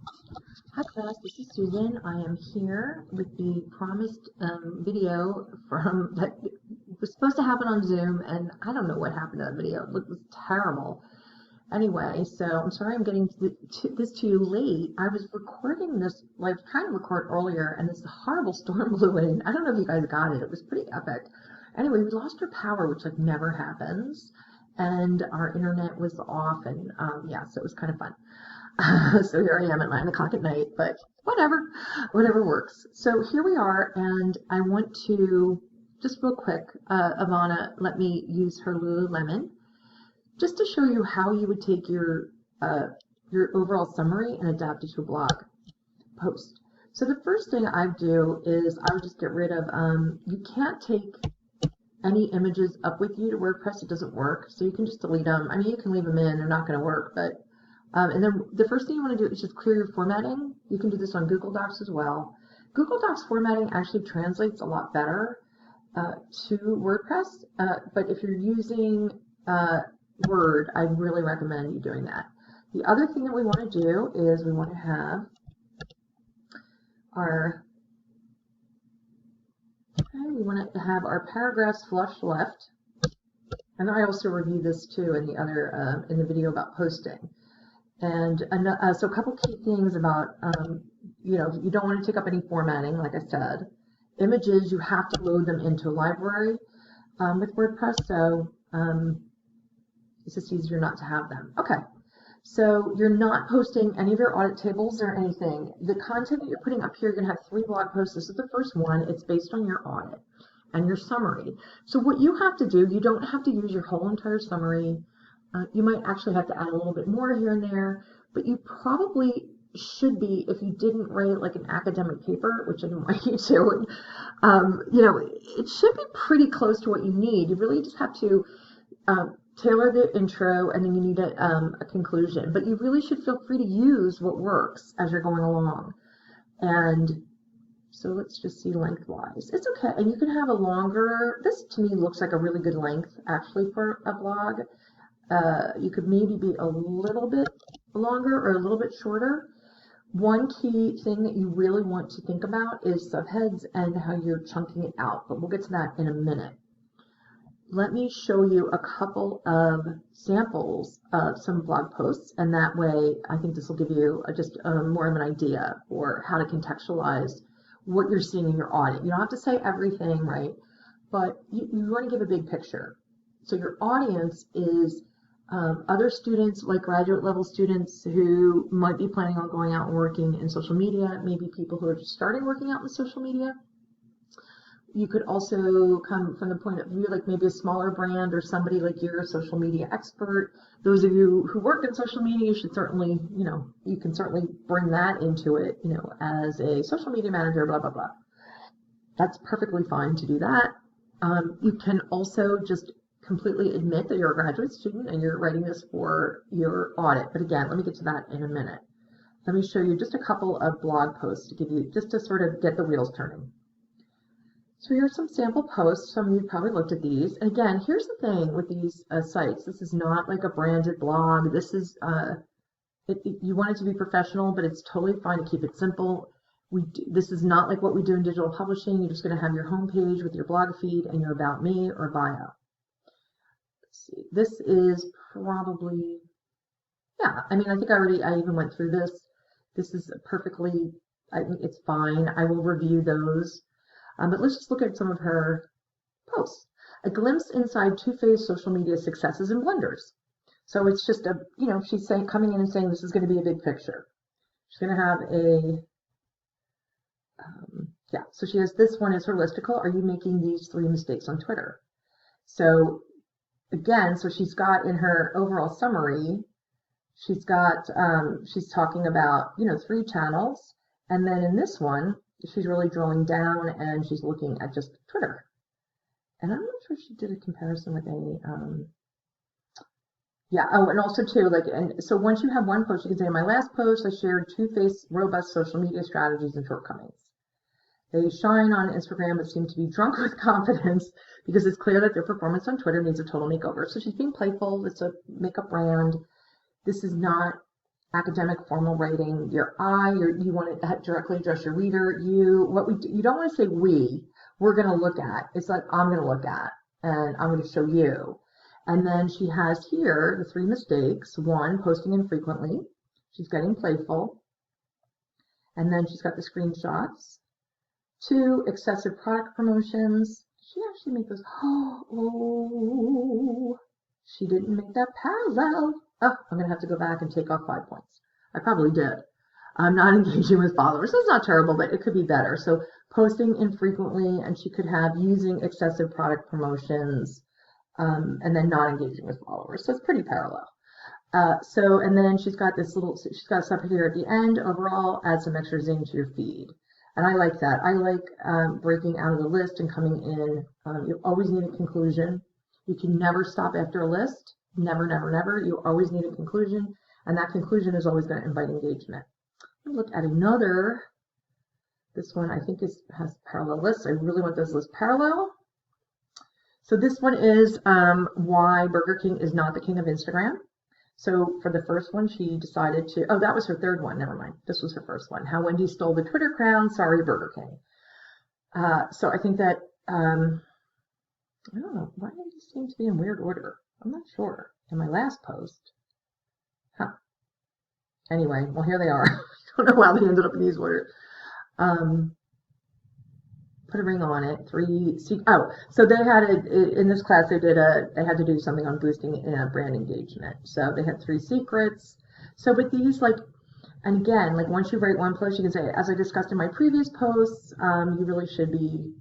Hi class, this is Susan. I am here with the promised video from that was supposed to happen on Zoom, and I don't know what happened to that video. It was terrible. Anyway, so I'm sorry I'm getting this to you late. I was recording this, like trying to record earlier, and this horrible storm blew in. I don't know if you guys got it. It was pretty epic. Anyway, we lost our power, which like never happens, and our internet was off, and yeah, so it was kind of fun. So here I am at 9 o'clock at night, but whatever works. So here we are, and I want to just real quick, Ivana let me use her Lululemon just to show you how you would take your overall summary and adapt it to a blog post. So the first thing I do is I would just get rid of, you can't take any images up with you to WordPress. It doesn't work, so you can just delete them. I mean, you can leave them in, they're not going to work, but and then the first thing you want to do is just clear your formatting. You can do this on Google Docs as well. Google Docs formatting actually translates a lot better to WordPress, but if you're using Word, I really recommend you doing that. The other thing that we want to do is we want to have our paragraphs flush left, and I also reviewed this too in the video about posting. And so a couple key things about, you don't want to take up any formatting, like I said. Images, you have to load them into a library with WordPress, so it's just easier not to have them. Okay, so you're not posting any of your audit tables or anything. The content that you're putting up here, you're going to have 3 blog posts. This is the first one. It's based on your audit and your summary. So what you have to do, you don't have to use your whole entire summary. You might actually have to add a little bit more here and there, but you probably should be, if you didn't write like an academic paper, which I didn't want you to, it should be pretty close to what you need. You really just have to tailor the intro, and then you need a conclusion. But you really should feel free to use what works as you're going along. And so let's just see lengthwise. It's okay, and you can have a longer, this to me looks like a really good length actually for a blog. You could maybe be a little bit longer or a little bit shorter. One key thing that you really want to think about is subheads and how you're chunking it out, but we'll get to that in a minute. Let me show you a couple of samples of some blog posts, and that way I think this will give you just more of an idea for how to contextualize what you're seeing in your audit. You don't have to say everything, right? But you want to give a big picture. So your audience is other students, like graduate level students who might be planning on going out and working in social media, maybe people who are just starting working out in social media. You could also come from the point of view like maybe a smaller brand or somebody like you're a social media expert. Those of you who work in social media, you should certainly, you can certainly bring that into it, as a social media manager, blah, blah, blah. That's perfectly fine to do that. You can also just completely admit that you're a graduate student and you're writing this for your audit. But again, let me get to that in a minute. Let me show you just a couple of blog posts to give you, just to sort of get the wheels turning. So here are some sample posts. Some of you probably looked at these. And again, here's the thing with these sites. This is not like a branded blog. This is, you want it to be professional, but it's totally fine to keep it simple. This is not like what we do in digital publishing. You're just going to have your homepage with your blog feed and your about me or bio. See, this is probably, yeah, I mean, I think I even went through this. This is perfectly, I think it's fine. I will review those. But let's just look at some of her posts. A glimpse inside two-phase social media successes and blunders. So it's just she's saying, coming in and saying this is going to be a big picture. She's going to have so she has, this one is her listicle. Are you making these 3 mistakes on Twitter? So again, so she's got in her overall summary, she's got, she's talking about, 3 channels. And then in this one, she's really drilling down and she's looking at just Twitter. And I'm not sure she did a comparison with any, and also too, and so once you have one post, you can say, in my last post, I shared 2 robust social media strategies and shortcomings. They shine on Instagram but seem to be drunk with confidence because it's clear that their performance on Twitter needs a total makeover. So she's being playful. It's a makeup brand. This is not academic formal writing, your I, you want to directly address your reader, you don't want to say we're going to look at. It's like I'm going to look at, and I'm going to show you. And then she has here the 3 mistakes. 1, posting infrequently. She's getting playful. And then she's got the screenshots. 2, excessive product promotions. She actually made those. Oh, she didn't make that parallel. Oh, I'm going to have to go back and take off 5 points. I probably did. I'm not engaging with followers. That's not terrible, but it could be better. So posting infrequently, and she could have using excessive product promotions, and then not engaging with followers. So it's pretty parallel. And then she's got stuff here at the end. Overall, add some extra zing to your feed. And I like that. I like breaking out of the list and coming in. You always need a conclusion. You can never stop after a list. Never, never, never. You always need a conclusion. And that conclusion is always going to invite engagement. Look at another. This one I think has parallel lists. I really want those lists parallel. So this one is why Burger King is not the king of Instagram. So for the first one, she decided to, oh, that was her third one. Never mind. This was her first one. How Wendy stole the Twitter crown. Sorry, Burger King. So I think that, I don't know, why do these seem to be in weird order? I'm not sure. In my last post. Huh. Anyway, well, here they are. I don't know how they ended up in these orders. Put a ring on it. 3. So they had in this class. They had to do something on boosting brand engagement. So they had 3 secrets. So with these, and again, once you write one post, you can say, as I discussed in my previous posts, you really should be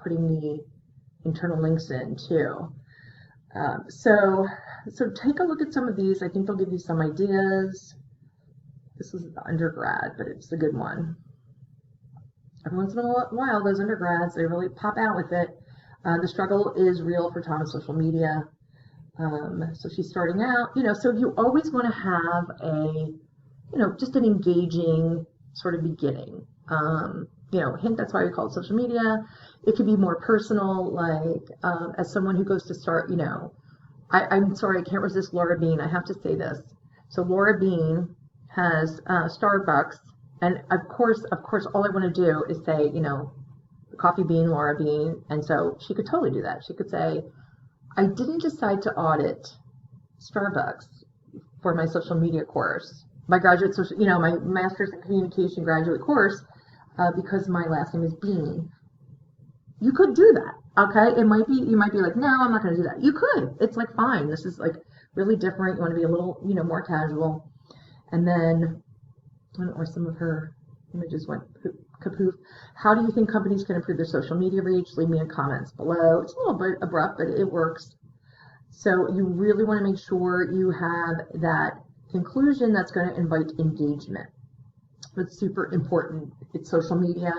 putting the internal links in too. So take a look at some of these. I think they'll give you some ideas. This is the undergrad, but it's a good one. Every once in a while, those undergrads, they really pop out with it. The struggle is real for Tom on social media. So she's starting out, so you always want to have just an engaging sort of beginning. Hint, that's why we call it social media. It could be more personal, as someone who goes to start, I'm sorry, I can't resist Laura Bean. I have to say this. So Laura Bean has Starbucks. And of course, all I want to do is say, Coffee Bean, Laura Bean. And so she could totally do that. She could say, I didn't decide to audit Starbucks for my social media course, my graduate social, my master's in communication graduate course, because my last name is Bean. You could do that. Okay. You might be like, no, I'm not going to do that. You could. It's fine. This is really different. You want to be a little, more casual. And then, or some of her images went kapoof. How do you think companies can improve their social media reach? Leave me in comments below. It's a little bit abrupt, but it works. So you really want to make sure you have that conclusion that's going to invite engagement. It's super important. It's social media.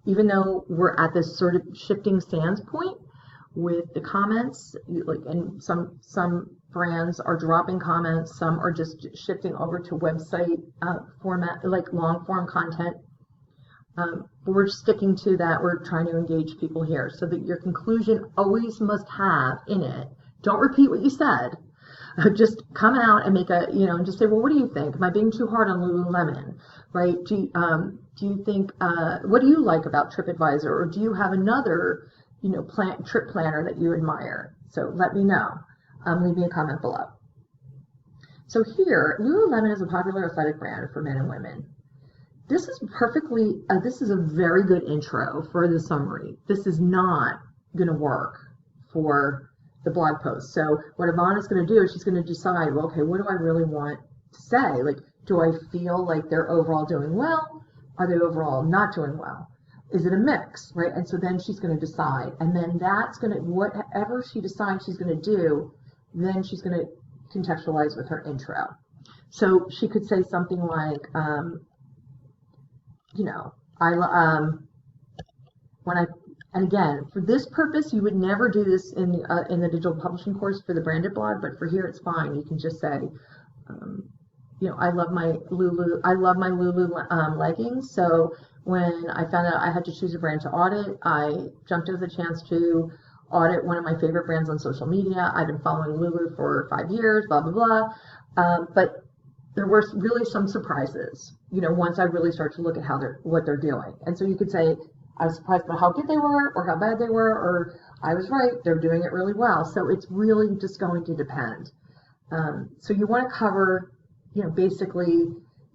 Even though we're at this sort of shifting sands point with the comments, and some brands are dropping comments, some are just shifting over to website format, long form content. But we're sticking to that. We're trying to engage people here so that your conclusion always must have in it. Don't repeat what you said. Just come out and make and just say, well, what do you think? Am I being too hard on Lululemon? Right? Do you think, what do you like about TripAdvisor? Or do you have another, trip planner that you admire? So let me know. Leave me a comment below. So here, Lululemon is a popular athletic brand for men and women. This is this is a very good intro for the summary. This is not going to work for the blog post. So what Ivana's going to do is she's going to decide, well, okay, what do I really want to say? Do I feel like they're overall doing well? Are they overall not doing well? Is it a mix, right? And so then she's going to decide. And then that's going to, whatever she decides she's going to do, then she's going to contextualize with her intro. So she could say something like, and again, for this purpose, you would never do this in the digital publishing course for the branded blog, but for here it's fine. You can just say, I love my Lulu leggings. So when I found out I had to choose a brand to audit, I jumped at the chance to audit one of my favorite brands on social media. I've been following Lulu for 5 years, blah, blah, blah. But there were really some surprises, once I really start to look at what they're doing. And so you could say, I was surprised by how good they were, or how bad they were, or I was right, they're doing it really well. So it's really just going to depend. So you want to cover, basically,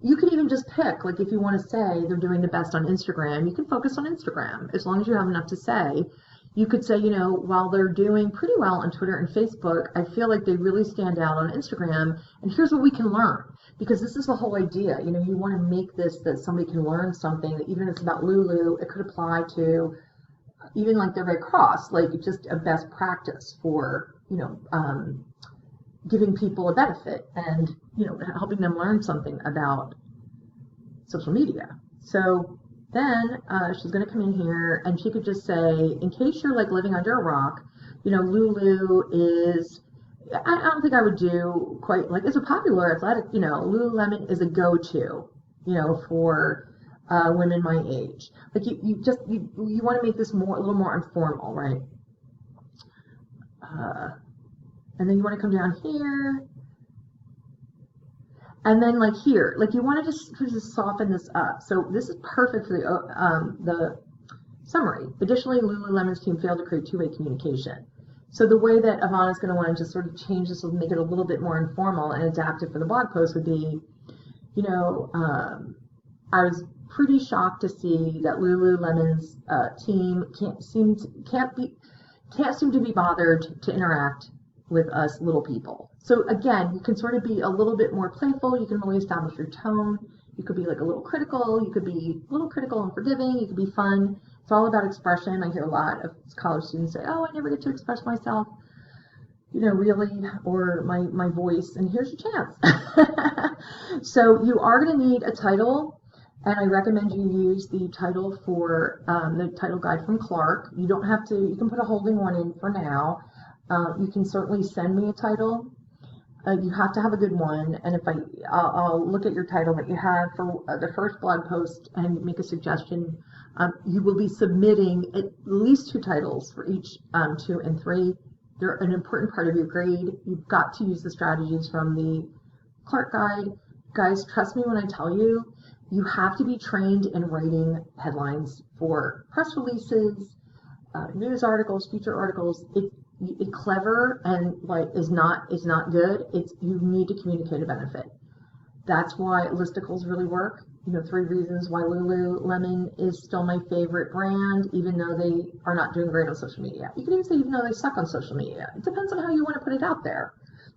you could even just pick, like if you want to say they're doing the best on Instagram, you can focus on Instagram as long as you have enough to say. You could say, while they're doing pretty well on Twitter and Facebook, I feel like they really stand out on Instagram, and here's what we can learn. Because this is the whole idea, you want to make this that somebody can learn something, that even if it's about Lulu, it could apply to even like the Red Cross, like just a best practice for, giving people a benefit and, helping them learn something about social media. So then she's going to come in here and she could just say, in case you're like living under a rock, Lulu is, I don't think I would do quite like, it's a popular athletic, Lululemon is a go-to, for women my age. Like you want to make this a little more informal, right? And then you want to come down here. And then like here, like you want to just soften this up. So this is perfect for the summary. Additionally, Lululemon's team failed to create two-way communication. So the way that Ivana's going to want to just sort of change this, make it a little bit more informal and adapt it for the blog post would be, I was pretty shocked to see that Lululemon's team can't seem to be bothered to interact with us little people. So again, you can sort of be a little bit more playful. You can really establish your tone. You could be like a little critical. You could be a little critical and forgiving. You could be fun. It's all about expression. I hear a lot of college students say, oh, I never get to express myself, really, or my voice, and here's your chance. So you are going to need a title, and I recommend you use the title for the title guide from Clark. You don't have to, you can put a holding one in for now. You can certainly send me a title. You have to have a good one, and if I'll look at your title that you have for the first blog post and make a suggestion. You will be submitting at least 2 titles for each 2 and 3. They're an important part of your grade. You've got to use the strategies from the Clark guide. Guys, trust me when I tell you, you have to be trained in writing headlines for press releases, news articles, feature articles. It's clever and like is not good. You need to communicate a benefit. That's why listicles really work. 3 reasons why Lululemon is still my favorite brand, even though they are not doing great on social media. You can even say even though they suck on social media. It depends on how you want to put it out there.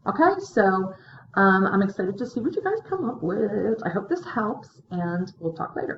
Okay, so I'm excited to see what you guys come up with. I hope this helps, and we'll talk later.